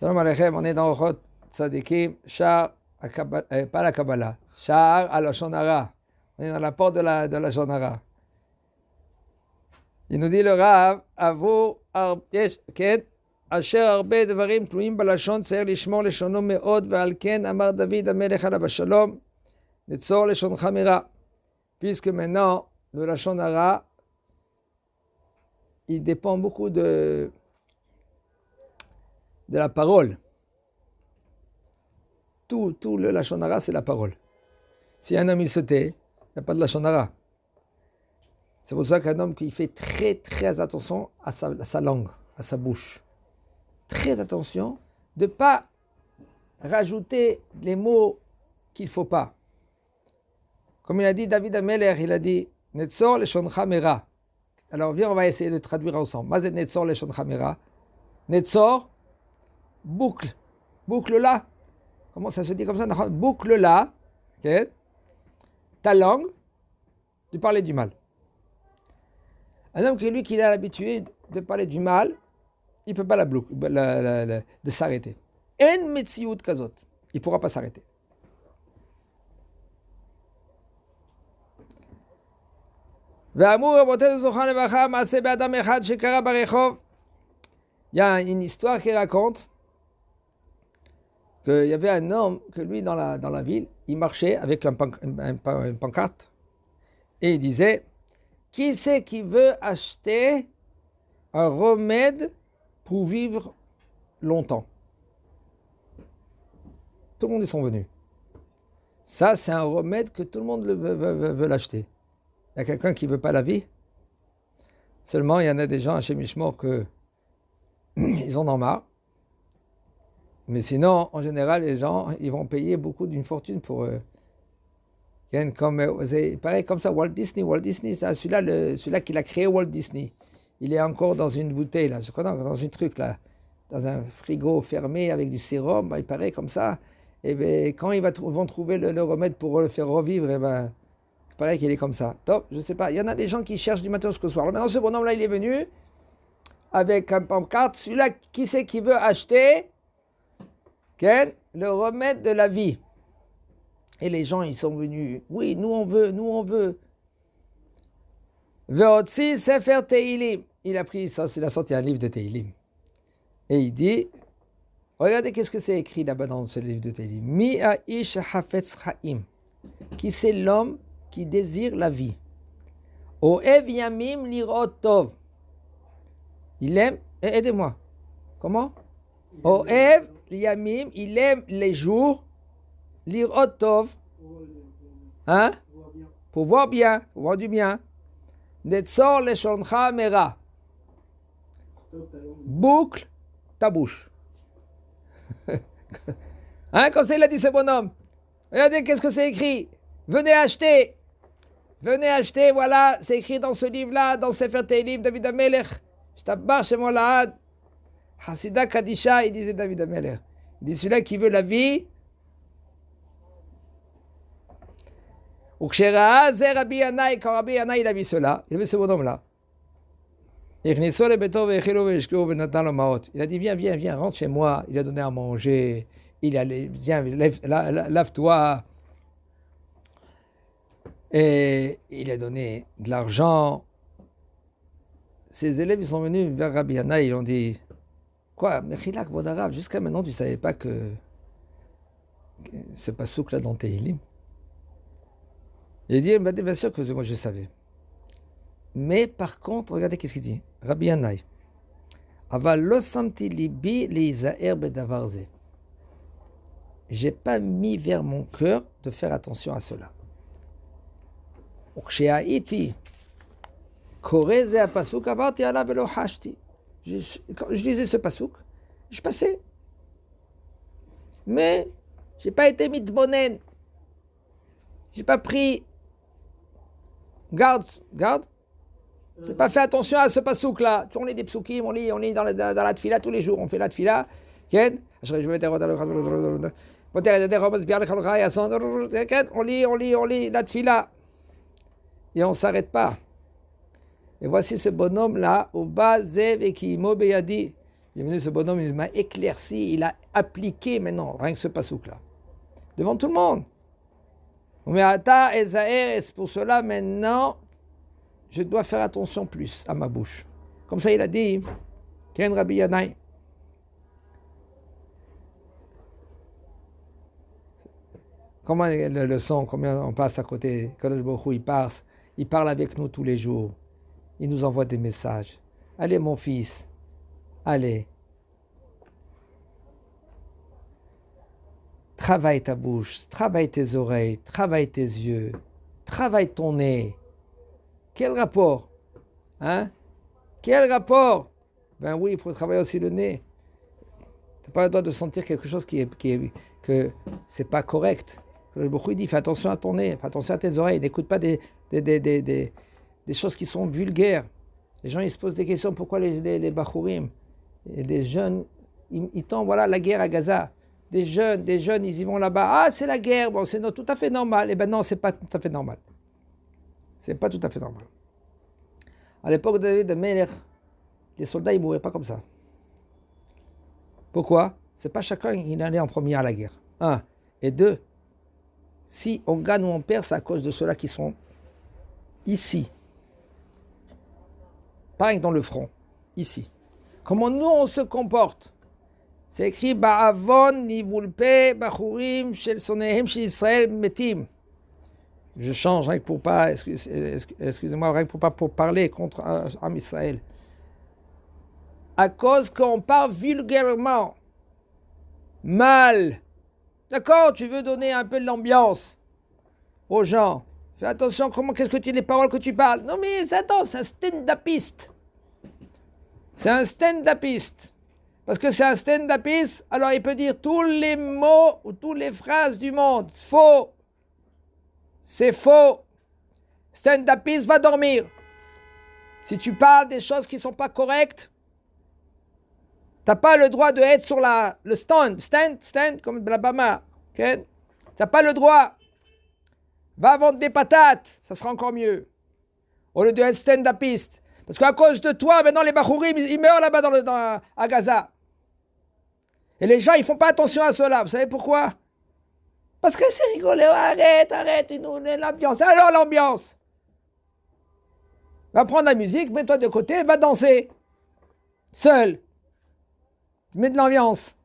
Shalom Aleichem, on est dans Orchot Tzadikim, Shar, pas la Kabbalah, Shar à la Shonara. On est dans la porte de la Shonara. Il nous dit le Rav, Avo, Ken, Asher Arbe Devarim Tluim Balashon, Tzair Lishmor Leshono Meod, Ve'al Ken, Amar David Amelech Alav Shalom, Netzor Leshoncha Mira. Puisque maintenant, le Lashon Hara, il dépend beaucoup de la parole. Tout le Lashon Hara, c'est la parole. Si un homme il se tait, il n'y a pas de Lashon Hara. C'est pour ça qu'un homme qui fait très très attention à sa langue, à sa bouche. Très attention de ne pas rajouter les mots qu'il ne faut pas. Comme il a dit David Amelech, il a dit Netzor leshoncha mera. Alors viens, on va essayer de traduire ensemble. Mazet Netzor leshoncha mera. Netzor, boucle. Boucle là. Comment ça se dit comme ça? Boucle là. Okay. Ta langue de parler du mal. Un homme qui a l'habitude de parler du mal, il ne peut pas de s'arrêter. En metziut kazot. Il ne pourra pas s'arrêter. Il y a une histoire qui raconte qu'il y avait un homme que lui dans la ville, il marchait avec une pancarte et il disait: qui c'est qui veut acheter un remède pour vivre longtemps? Tout le monde y sont venus. Ça, c'est un remède que tout le monde veut l'acheter. Il y a quelqu'un qui ne veut pas la vie. Seulement, il y en a des gens chez Mishmor que ils en ont marre. Mais sinon, en général, les gens, ils vont payer beaucoup d'une fortune pour eux. Pareil comme ça, Walt Disney, celui-là qui l'a créé, Walt Disney. Il est encore dans une bouteille, là, dans un truc, là, dans un frigo fermé avec du sérum, il paraît comme ça. Et bien, quand ils vont trouver le remède pour le faire revivre, et ben, il paraît qu'il est comme ça. Top, je ne sais pas. Il y en a des gens qui cherchent du matin jusqu'au soir. Maintenant, ce bonhomme-là, il est venu avec un pancarte. Celui-là, qui c'est qui veut acheter le remède de la vie? Et les gens, ils sont venus. Oui, nous on veut. Ve'otzi sefer Teilim. Il a pris ça, il a sorti un livre de Teilim. Et il dit, regardez qu'est-ce que c'est écrit là-bas dans ce livre de Teilim. Mi ha'ish hafetz chaim. Qui c'est l'homme qui désire la vie. Oev yamim lirot tov. Il aime, aidez-moi. Comment? Oev yamim, il aime les jours. Lirot tov. Hein? Pour voir bien, pour voir du bien. Netzor leshoncha mera. Boucle ta bouche. Hein, comme ça il a dit ce bonhomme. Regardez qu'est-ce que c'est écrit. Venez acheter, voilà, c'est écrit dans ce livre-là, dans Sefer Teilim, David Amelech. Shtabar Shemo Lahad. Hasidah Kadisha, il disait David Amelech. Il dit celui-là qui veut la vie. Ou Kshera, Zer Rabbi Yanaï, quand Rabbi Yanaï il a vu cela, il a vu ce bonhomme-là. Il a dit viens, rentre chez moi. Il a donné à manger. Il a dit viens, lave-toi. Et il a donné de l'argent. Ses élèves ils sont venus vers Rabbi Yanaï, ils ont dit quoi, Mechilak Bodarav, jusqu'à maintenant tu ne savais pas que ce pasouk là dans Teilim. Il a dit bien sûr que moi je savais. Mais par contre, regardez qu'est-ce qu'il dit. Rabbi Yanaï. Aval lo samti libi leizaer bedavarze. J'ai pas mis vers mon cœur de faire attention à cela. Je lisais ce pasouk, je passais. Mais je n'ai pas été mitbonen. Je n'ai pas pris garde. Je n'ai pas fait attention à ce pasouk-là. On lit des psoukim, on lit dans la tfila tous les jours. On fait la tfila. On lit la tfila. Et on ne s'arrête pas. Et voici ce bonhomme-là, au bas, Zev et Kimo Beyadi. Il est venu ce bonhomme, il m'a éclairci, il a appliqué maintenant, rien que ce pasouk-là. Devant tout le monde. Mais Ata et Zahir, et c'est pour cela maintenant, je dois faire attention plus à ma bouche. Comme ça, il a dit, Ken Rabbi Yanaï. Comment le son, combien on passe à côté, Kadosh Baruch Hu, il parle avec nous tous les jours. Il nous envoie des messages. Allez, mon fils, allez. Travaille ta bouche, travaille tes oreilles, travaille tes yeux, travaille ton nez. Quel rapport? Hein? Quel rapport? Ben oui, il faut travailler aussi le nez. Tu n'as pas le droit de sentir quelque chose que c'est pas correct. Beaucoup dit, fais attention à ton nez, fais attention à tes oreilles, n'écoute pas des choses qui sont vulgaires. Les gens, ils se posent des questions, pourquoi les Bachourim, et les jeunes, ils tombent, voilà, la guerre à Gaza. Des jeunes, ils y vont là-bas, ah, c'est la guerre, bon, c'est tout à fait normal. Eh ben non, c'est pas tout à fait normal. C'est pas tout à fait normal. À l'époque de David de Melech, les soldats, ils mouraient pas comme ça. Pourquoi? C'est pas chacun qui allait en premier à la guerre. Un. Et deux, si on gagne ou on perd, c'est à cause de ceux-là qui sont ici. Pas dans le front, ici. Comment nous on se comporte? C'est écrit Ba'avon nivulpe bachurim shel sonehem shel Israël metim. Je change rien que pour pas, excusez-moi, rien que pour parler contre Am Israël. À cause qu'on parle vulgairement, mal. D'accord, tu veux donner un peu de l'ambiance aux gens. Fais attention, les paroles que tu parles. Non mais attends, c'est un stand-upiste. C'est un stand-upiste. Parce que c'est un stand-upiste, alors il peut dire tous les mots ou toutes les phrases du monde. Faux. C'est faux. Stand-upiste va dormir. Si tu parles des choses qui ne sont pas correctes, tu n'as pas le droit d'être sur le stand, comme la bama. Okay? Tu n'as pas le droit. Va vendre des patates, ça sera encore mieux. Au lieu d'être stand-upiste. Parce qu'à cause de toi, maintenant les Bachourim, ils meurent là-bas à Gaza. Et les gens, ils ne font pas attention à cela. Vous savez pourquoi? Parce que c'est rigolo. Arrête, l'ambiance. Alors l'ambiance. Va prendre la musique, mets-toi de côté, va danser. Seul. Mets de l'ambiance.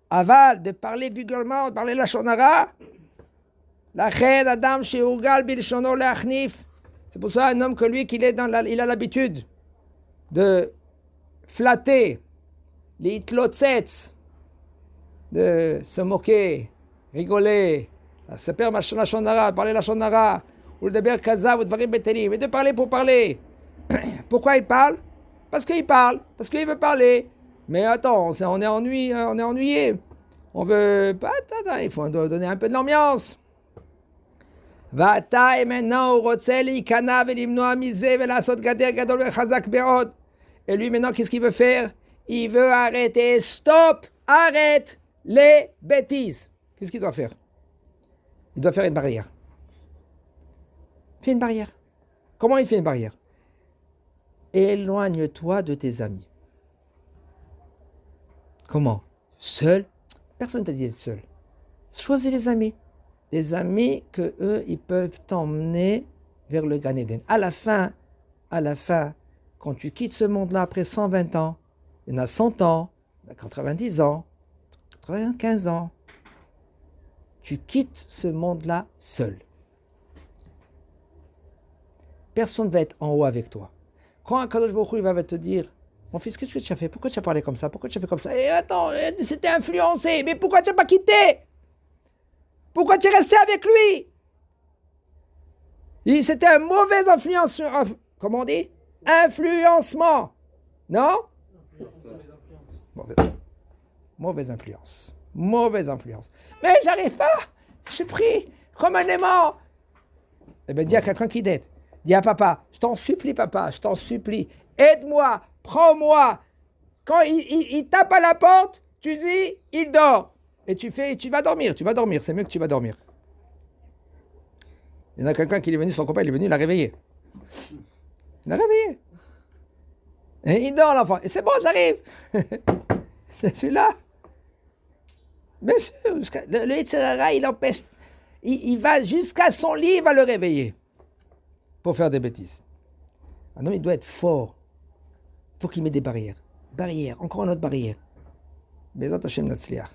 Aval, de parler vulgairement, de parler la shonara. La reine Adam chez Ugal Bilshono Leachnif. C'est pour ça un homme que lui, il a l'habitude de flatter, les hitlotzets, de se moquer, rigoler, s'appeler la shonara, parler la shonara, ou de dire kaza, ou de varim betelim, et de parler pour parler. Pourquoi il parle? Parce qu'il parle, parce qu'il veut parler. Mais attends, on est ennuyé. On veut pas, il faut donner un peu de l'ambiance. ואתה maintenant הוא רוצה להיכנע ולמנוע מזה ולעשות גדר גדול וחזק מאוד. Et lui maintenant qu'est-ce qu'il veut faire? Il veut arrêter, stop, arrête les bêtises. Qu'est-ce qu'il doit faire? Il doit faire une barrière. Fais une barrière. Comment il fait une barrière? Éloigne-toi de tes amis. Comment? Seul? Personne ne t'a dit d'être seul. Choisis les amis. Les amis que eux, ils peuvent t'emmener vers le Gan Eden. À la fin, quand tu quittes ce monde-là après 120 ans, il y en a 100 ans, il y en a 90 ans, 95 ans, tu quittes ce monde-là seul. Personne ne va être en haut avec toi. Quand un Kadosh Baruch Hu va te dire, mon fils, qu'est-ce que tu as fait? Pourquoi tu as parlé comme ça? Pourquoi tu as fait comme ça? Et attends, c'était influencé, mais pourquoi tu n'as pas quitté? Pourquoi tu es resté avec lui? C'était un mauvais influence. Comment on dit? Influencement. Non? Mauvaise influence. Mais j'arrive pas. Je suis pris comme un aimant. Eh bien, dis à quelqu'un qui t'aide. Dis à papa, je t'en supplie, papa, je t'en supplie. Aide-moi, prends-moi. Quand il tape à la porte, tu dis, il dort. Et tu vas dormir, c'est mieux que tu vas dormir. Il y en a quelqu'un qui est venu, son copain, il est venu, il l'a réveillé. Et il dort l'enfant. Et c'est bon, j'arrive. Je suis là. Bien sûr, le Yetzer Hara, il empêche. Il va jusqu'à son lit, il va le réveiller pour faire des bêtises. Un homme, il doit être fort. Il faut qu'il mette des barrières. Barrières, encore une autre barrière. Bezat Hashem Natzliach.